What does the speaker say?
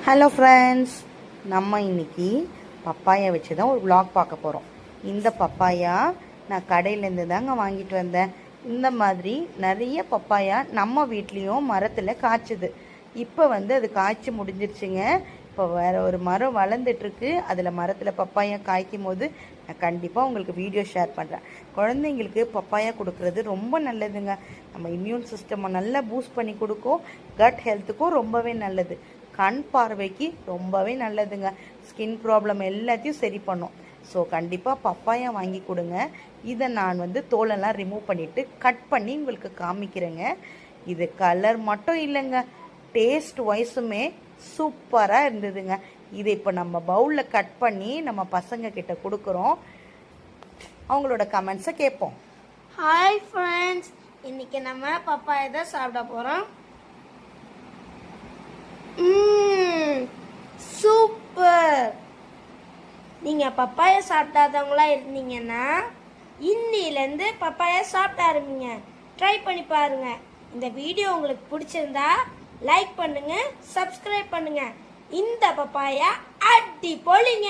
Hello friends, நம்ம இன்னைக்கு papaya வச்சு தான் ஒரு vlog பார்க்க போகிறோம். இந்த பப்பாயா நான் கடையிலேருந்து தாங்க வாங்கிட்டு வந்தேன். இந்த மாதிரி நிறைய பப்பாயா நம்ம வீட்லேயும் மரத்தில் காய்ச்சுது. இப்போ அது காய்ச்சி முடிஞ்சிருச்சுங்க. இப்போ வேறு ஒரு மரம் வளர்ந்துட்டுருக்கு. அதில் மரத்தில் பப்பாயா காய்க்கும் போது நான் கண்டிப்பாக உங்களுக்கு வீடியோ ஷேர் பண்ணுறேன். குழந்தைங்களுக்கு பப்பாயா கொடுக்குறது ரொம்ப நல்லதுங்க. நம்ம இம்யூன் சிஸ்டமை நல்லா பூஸ்ட் பண்ணி கொடுக்கும். கட் ஹெல்த்துக்கும் ரொம்பவே நல்லது. கண் பார்வைக்கு ரொம்பவே நல்லதுங்க. ஸ்கின் ப்ராப்ளம் எல்லாத்தையும் சரி பண்ணும். ஸோ கண்டிப்பாக பப்பாயா வாங்கி கொடுங்க. இதை நான் தோலெல்லாம் ரிமூவ் பண்ணிவிட்டு கட் பண்ணி உங்களுக்கு காமிக்கிறேங்க. இது கலர் மட்டும் இல்லைங்க, டேஸ்ட் வைஸுமே சூப்பராக இருந்ததுங்க. இதை இப்போ நம்ம பவுலில் கட் பண்ணி நம்ம பசங்க கிட்ட கொடுக்குறோம். அவங்களோட கமெண்ட்ஸை கேட்போம். ஹாய் ஃப்ரெண்ட்ஸ், இன்னைக்கு நம்ம பப்பாயா தான் சாப்பிட போகிறோம். சூப்பர். நீங்கள் பப்பாயா சாப்பிடாதவங்களா இருந்தீங்கன்னா இன்னிலேருந்து பப்பாயா சாப்பிட ஆரம்பிங்க. ட்ரை பண்ணி பாருங்க. இந்த வீடியோ உங்களுக்கு பிடிச்சிருந்தா லைக் பண்ணுங்க, சப்ஸ்கிரைப் பண்ணுங்க. இந்த பப்பாயா அடி பொழிங்க.